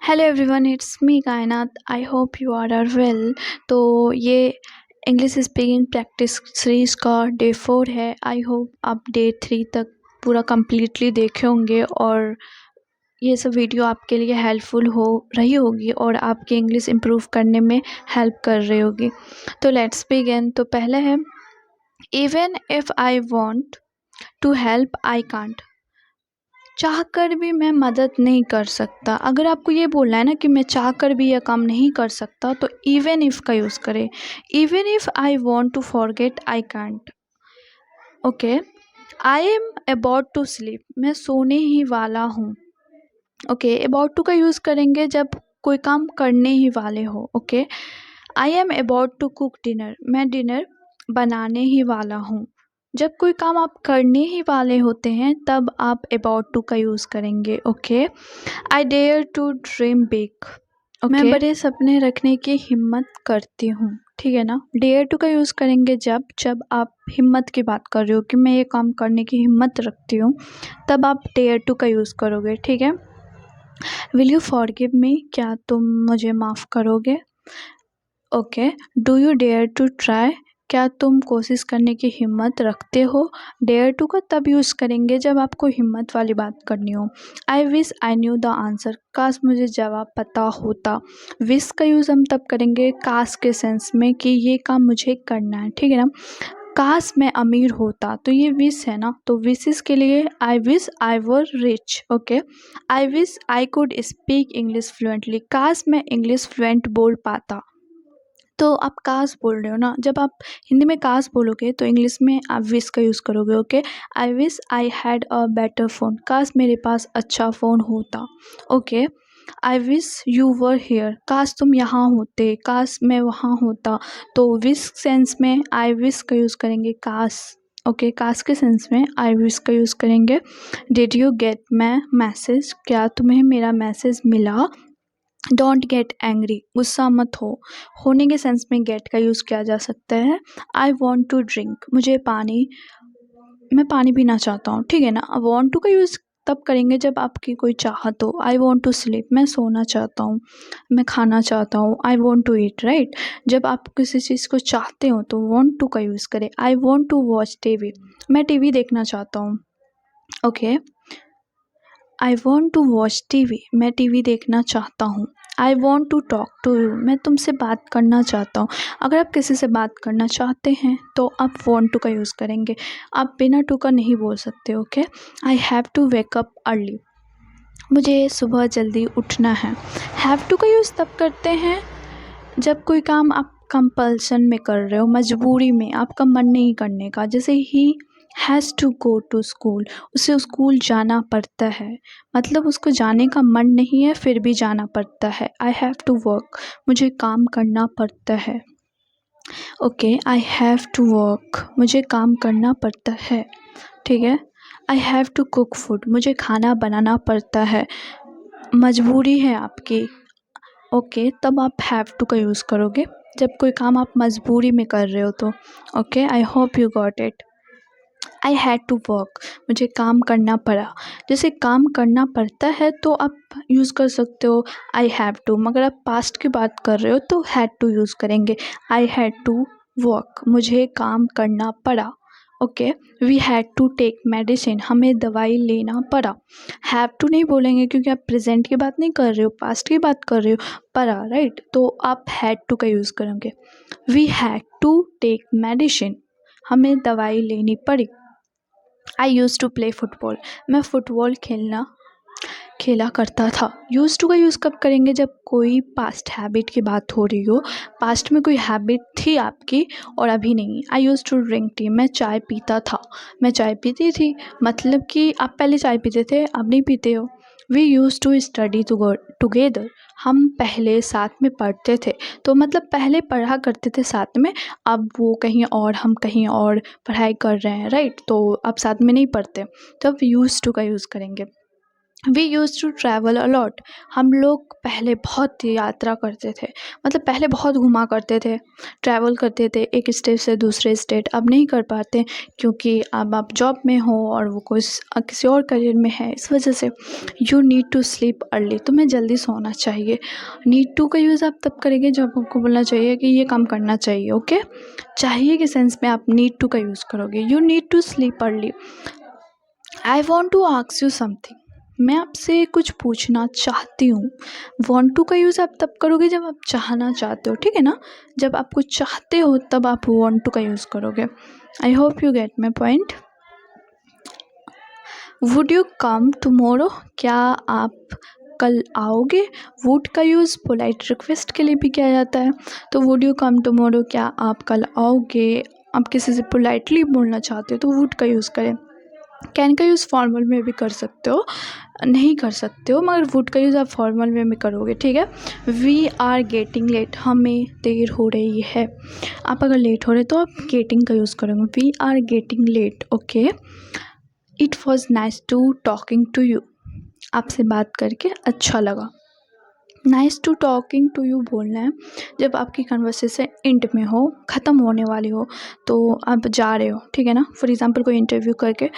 Hello everyone, it's me Kainat. I hope you are well. तो ये English speaking practice series का day 4 है। I hope आप day 3 तक पूरा कम्प्लीटली देखे होंगे और ये सब वीडियो आपके लिए हेल्पफुल हो रही होगी और आपकी इंग्लिश इम्प्रूव करने में हेल्प कर रही होगी। तो लेट्स बिगिन। तो पहले है, even if I want to help I can't. चाह कर भी मैं मदद नहीं कर सकता। अगर आपको ये बोलना है ना कि मैं चाह कर भी यह काम नहीं कर सकता, तो इवन इफ़ का यूज़ करें। Even if I want to forget I can't. Okay. I am about to sleep. मैं सोने ही वाला हूँ। ओके, अबाउट टू का यूज़ करेंगे जब कोई काम करने ही वाले हो। Okay. I am about to cook dinner. मैं डिनर बनाने ही वाला हूँ। जब कोई काम आप करने ही वाले होते हैं तब आप अबाउट टू का यूज़ करेंगे। Okay. I dare to dream big. मैं बड़े सपने रखने की हिम्मत करती हूँ। ठीक है ना। डेयर टू का यूज़ करेंगे जब आप हिम्मत की बात कर रहे हो कि मैं ये काम करने की हिम्मत रखती हूँ, तब आप डेयर टू का यूज़ करोगे। ठीक है। Will you forgive me. क्या तुम मुझे माफ़ करोगे। Okay. Do you dare to try. क्या तुम कोशिश करने की हिम्मत रखते हो। डेयर टू का तब यूज़ करेंगे जब आपको हिम्मत वाली बात करनी हो। I wish I knew the answer. काश मुझे जवाब पता होता। विश का यूज़ हम तब करेंगे काश के सेंस में कि ये काम मुझे करना है। ठीक है ना। काश मैं अमीर होता, तो ये विश है ना, तो विशेस के लिए I wish I were rich. Okay. I wish I could speak English fluently. काश मैं इंग्लिश फ्लुएंट बोल पाता। तो आप काश बोल रहे हो ना, जब आप हिंदी में काश बोलोगे तो इंग्लिश में आप विश का यूज़ करोगे। Okay. I wish I had a better phone. काश मेरे पास अच्छा फ़ोन होता। Okay. I wish you were here. काश तुम यहाँ होते। काश मैं वहाँ होता। तो विश सेंस में आई विश का यूज़ करेंगे काश। ओके। काश के सेंस में आई विश का यूज़ करेंगे। Did you get my message. क्या तुम्हें मेरा मैसेज मिला। Don't get angry. गुस्सा मत हो। होने के सेंस में गेट का यूज़ किया जा सकता है। I want to drink. मैं पानी पीना चाहता हूँ। ठीक है ना। वॉन्ट टू का यूज़ तब करेंगे जब आपकी कोई चाहत हो। I want to sleep. मैं सोना चाहता हूँ। मैं खाना चाहता हूँ। I want to eat. Right. जब आप किसी चीज़ को चाहते हो तो वॉन्ट टू का यूज़ करें। I want to watch TV. मैं टीवी देखना चाहता हूँ। Okay. I want to watch TV. मैं टीवी देखना चाहता हूँ। I want to talk to you. मैं तुमसे बात करना चाहता हूँ। अगर आप किसी से बात करना चाहते हैं तो आप वॉन्ट टू का यूज़ करेंगे। आप बिना टू का नहीं बोल सकते। Okay. I have to wake up early. मुझे सुबह जल्दी उठना है। हैव टू का यूज़ तब करते हैं जब कोई काम आप कंपल्सन में कर रहे हो, मजबूरी में, आपका मन नहीं करने का। जैसे ही has to go to school. उसे स्कूल जाना पड़ता है, मतलब उसको जाने का मन नहीं है फिर भी जाना पड़ता है। I have to work. मुझे काम करना पड़ता है। Okay. I have to work. मुझे काम करना पड़ता है। ठीक है। I have to cook food. मुझे खाना बनाना पड़ता है। मजबूरी है आपकी। ओके। तब आप हैव टू का यूज़ करोगे जब कोई काम आप मजबूरी में कर रहे हो तो। Okay. I hope you got it. I had to work. मुझे काम करना पड़ा। जैसे काम करना पड़ता है तो आप यूज़ कर सकते हो आई हैव टू, मगर आप पास्ट की बात कर रहे हो तो हैड टू यूज़ करेंगे। I had to work. मुझे काम करना पड़ा। Okay. We had to take medicine. हमें दवाई लेना पड़ा। हैव टू नहीं बोलेंगे क्योंकि आप प्रेजेंट की बात नहीं कर रहे हो, पास्ट की बात कर रहे हो। पड़ा, राइट। तो आप हैड टू का यूज़ करेंगे। We had to take medicine. हमें दवाई लेनी पड़ी। I use to play football. मैं फुटबॉल खेला करता था। यूज़ टू का यूज़ कब करेंगे जब कोई पास्ट हैबिट की बात हो रही हो। पास्ट में कोई हैबिट थी आपकी और अभी नहीं। आई यूज़ टू ड्रिंक टी। मैं चाय पीता था। मैं चाय पीती थी, मतलब कि आप पहले चाय पीते थे, अब नहीं पीते हो। We use to study together. हम पहले साथ में पढ़ते थे, तो मतलब पहले पढ़ा करते थे साथ में, अब वो कहीं और, हम कहीं और पढ़ाई कर रहे हैं, राइट। तो अब साथ में नहीं पढ़ते, तो अब यूज़ टू का यूज़ करेंगे। We use to travel a lot. हम लोग पहले बहुत यात्रा करते थे, मतलब पहले बहुत घुमा करते थे, ट्रैवल करते थे एक स्टेट से दूसरे स्टेट। अब नहीं कर पाते क्योंकि अब आप जॉब में हो और वो किसी और करियर में है, इस वजह से। You need to sleep early, तुम्हें जल्दी सोना चाहिए। नीड टू का यूज़ आप तब करेंगे जब आपको बोलना चाहिए कि ये काम करना चाहिए। ओके, चाहिए के सेंस में आप नीड टू का यूज़ करोगे। You need to sleep early. I want to ask you something, मैं आपसे कुछ पूछना चाहती हूँ। वॉन्ट टू का यूज़ आप तब करोगे जब आप चाहना चाहते हो, ठीक है ना। जब आप कुछ चाहते हो तब आप वॉन्ट टू का यूज़ करोगे। आई hope you get my point. Would you come tomorrow, क्या आप कल आओगे। वुड का यूज़ पोलाइट रिक्वेस्ट के लिए भी किया जाता है। तो वुड यू कम टुमारो, क्या आप कल आओगे। आप किसी से पोलाइटली बोलना चाहते हो तो वुड का यूज़ करें। कैन का यूज़ फॉर्मल में भी कर सकते हो, नहीं कर सकते हो, मगर वुड का यूज़ आप फॉर्मल में करोगे, ठीक है। वी आर गेटिंग लेट, हमें देर हो रही है। आप अगर लेट हो रहे तो आप गेटिंग का यूज़ करोगे। We are getting late. Okay. It was nice to talking to you, आपसे बात करके अच्छा लगा। Nice to talking to you बोलना है जब आपकी कन्वर्सेशन एंड में हो, ख़त्म होने वाली हो, तो आप जा रहे हो, ठीक है ना। फॉर एग्जांपल कोई इंटरव्यू करके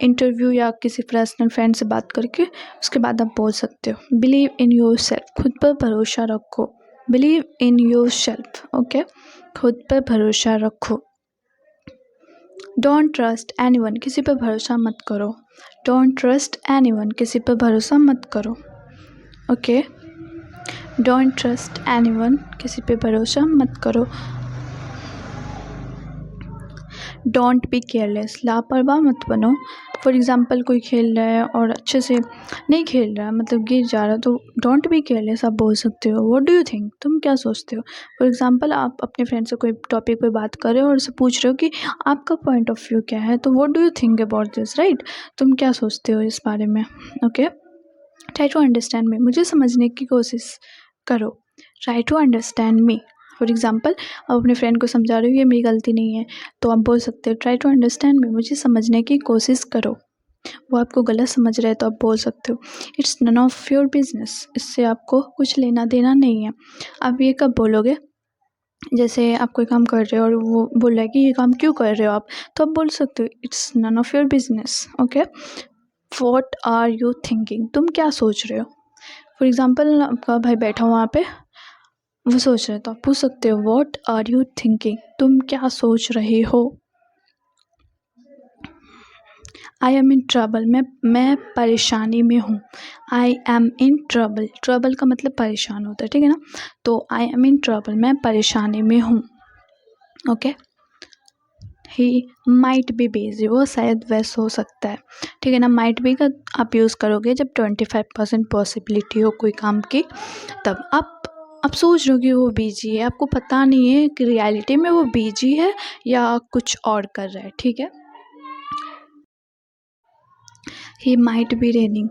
इंटरव्यू या किसी पर्सनल फ्रेंड से बात करके उसके बाद आप बोल सकते हो बिलीव इन योर सेल्फ, खुद पर भरोसा रखो। Believe in your self. Okay, खुद पर भरोसा रखो। डोंट ट्रस्ट एनीवन, किसी पर भरोसा मत करो। डोंट ट्रस्ट एनीवन, किसी पर भरोसा मत करो। ओके, डोंट ट्रस्ट एनीवन, किसी पे भरोसा मत करो। डोंट बी केयरलेस, लापरवाह मत बनो। फॉर एग्ज़ाम्पल कोई खेल रहा है और अच्छे से नहीं खेल रहा है, मतलब गिर जा रहा है, तो डोंट बी केयरलेस आप बोल सकते हो। व्हाट डू यू थिंक, तुम क्या सोचते हो। फॉर एग्ज़ाम्पल आप अपने फ्रेंड से कोई टॉपिक पे बात कर रहे हो और उससे पूछ रहे हो कि आपका पॉइंट ऑफ व्यू क्या है, तो what do you think about this, right. तुम क्या सोचते हो इस बारे में। Okay, try to understand me, मुझे समझने की कोशिश करो। Try to understand me. For example आप अपने फ्रेंड को समझा रहे हो ये मेरी गलती नहीं है, तो आप बोल सकते हो ट्राई टू अंडरस्टैंड मी, मुझे समझने की कोशिश करो। वो आपको गलत समझ रहे हैं तो आप बोल सकते हो it's none of your business, इससे आपको कुछ लेना देना नहीं है। आप ये कब बोलोगे, जैसे आप कोई काम कर रहे हो और वो बोल रहा है कि ये काम क्यों कर रहे हो आप, तो आप बोल सकते हो it's none of your business. Okay, what are you thinking, तुम क्या सोच रहे हो। फॉर एग्ज़ाम्पल आपका भाई बैठा हुआ वहाँ पे, वो सोच रहे तो आप पूछ सकते हो व्हाट आर यू थिंकिंग, तुम क्या सोच रहे हो। आई एम इन ट्रबल, मैं परेशानी में हूँ। I am in trouble, trouble का मतलब परेशान होता है, ठीक है ना। तो आई एम इन ट्रबल, मैं परेशानी में हूँ। Okay, he might be busy, वो शायद व्यस्त हो सकता है, ठीक है ना। माइट बी का आप यूज़ करोगे जब 25% पॉसिबिलिटी हो कोई काम की, तब आप सोच रहे हो कि वो बिजी है, आपको पता नहीं है कि रियलिटी में वो बिजी है या कुछ और कर रहा है, ठीक है। ही माइट बी रेनिंग,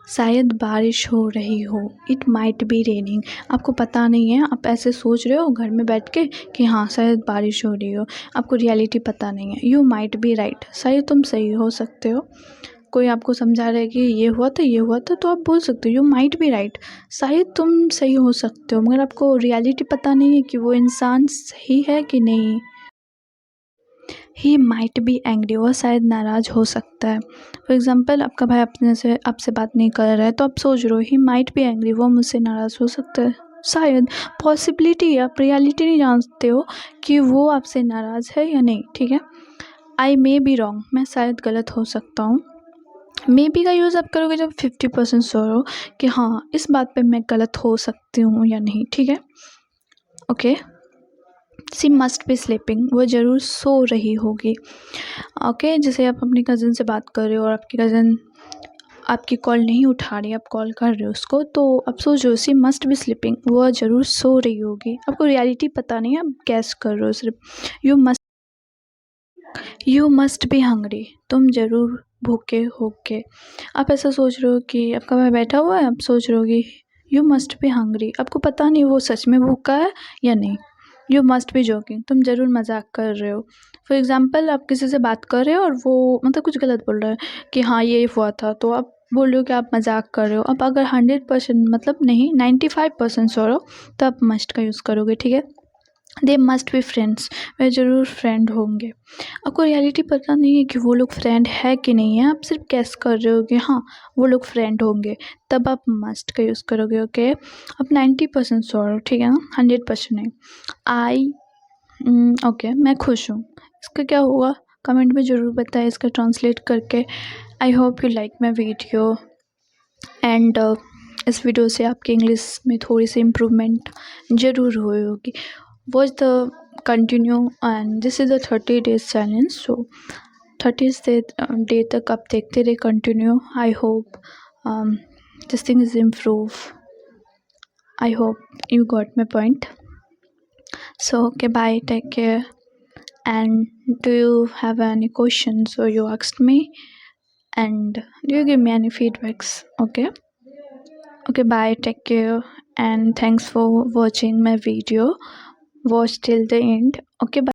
शायद बारिश हो रही हो। इट माइट बी रेनिंग, आपको पता नहीं है, आप ऐसे सोच रहे हो घर में बैठ के कि हाँ शायद बारिश हो रही हो, आपको रियलिटी पता नहीं है। यू माइट बी राइट, शायद तुम सही हो सकते हो। कोई आपको समझा रहा है कि ये हुआ था ये हुआ था, तो आप बोल सकते हो यू माइट बी राइट, शायद तुम सही हो सकते हो, मगर आपको रियलिटी पता नहीं है कि वो इंसान सही है कि नहीं। ही माइट बी एंग्री, वो शायद नाराज़ हो सकता है। फॉर एग्ज़ाम्पल आपका भाई अपने से आपसे बात नहीं कर रहा है, तो आप सोच रहे हो ही माइट बी एंग्री, वो मुझसे नाराज़ हो सकता है। शायद पॉसिबिलिटी, आप रियलिटी नहीं जानते हो कि वो आपसे नाराज़ है या नहीं, ठीक है। आई मे बी रॉन्ग, मैं शायद गलत हो सकता हूँ। मे बी का यूज़ आप करोगे जब 50% श्योर हो कि हाँ इस बात पे मैं गलत हो सकती हूँ या नहीं, ठीक है। Okay, she must be sleeping, वो ज़रूर सो रही होगी। ओके, जैसे आप अपनी कज़न से बात कर रहे हो और आपकी कज़न आपकी कॉल नहीं उठा रही, आप कॉल कर रहे हो उसको, तो आप सोच रहे हो सी मस्ट बी स्लीपिंग, वो ज़रूर सो रही होगी। आपको रियलिटी पता नहीं है, आप गैस कर रहे हो सिर्फ। यू मस्ट बी हंग्री, तुम ज़रूर भूखे होगे। आप ऐसा सोच रहे हो कि आपका भाई बैठा हुआ है, आप सोच रहे हो कि यू मस्ट बी हंग्री, आपको पता नहीं वो सच में भूखा है या नहीं। यू मस्ट बी जोकिंग, तुम ज़रूर मजाक कर रहे हो। फॉर एग्ज़ाम्पल आप किसी से बात कर रहे हो और वो मतलब कुछ गलत बोल रहा है कि हाँ ये हुआ था, तो आप बोल रहे हो कि आप मजाक कर रहे हो। अब अगर 100% मतलब नहीं 95% श्योर हो तो आप मस्ट का यूज़ करोगे, ठीक है। दे मस्ट बी फ्रेंड्स, वे ज़रूर फ्रेंड होंगे। आपको रियलिटी पता नहीं है कि वो लोग फ्रेंड है कि नहीं है, आप सिर्फ गेस कर रहे हो कि हाँ वो लोग फ्रेंड होंगे, तब आप मस्ट का यूज़ करोगे। ओके, आप 90% श्योर हो, ठीक है ना, 100% नहीं। आई ओके, मैं खुश हूँ, इसका क्या हुआ कमेंट में ज़रूर बताएं इसका ट्रांसलेट करके। आई hope you like my video and इस वीडियो से आपकी इंग्लिश में थोड़ी सी इम्प्रूवमेंट ज़रूर हुई होगी। Watch the continue and this is the 30 days challenge, so 30 day तक आप देखते रहे continue. I hope this thing is improve. I hope you got my point. So okay, bye, take care. And do you have any questions or you asked me, and do you give me any feedbacks? Okay, bye, take care, and thanks for watching my video. Watch till the end. Okay, bye.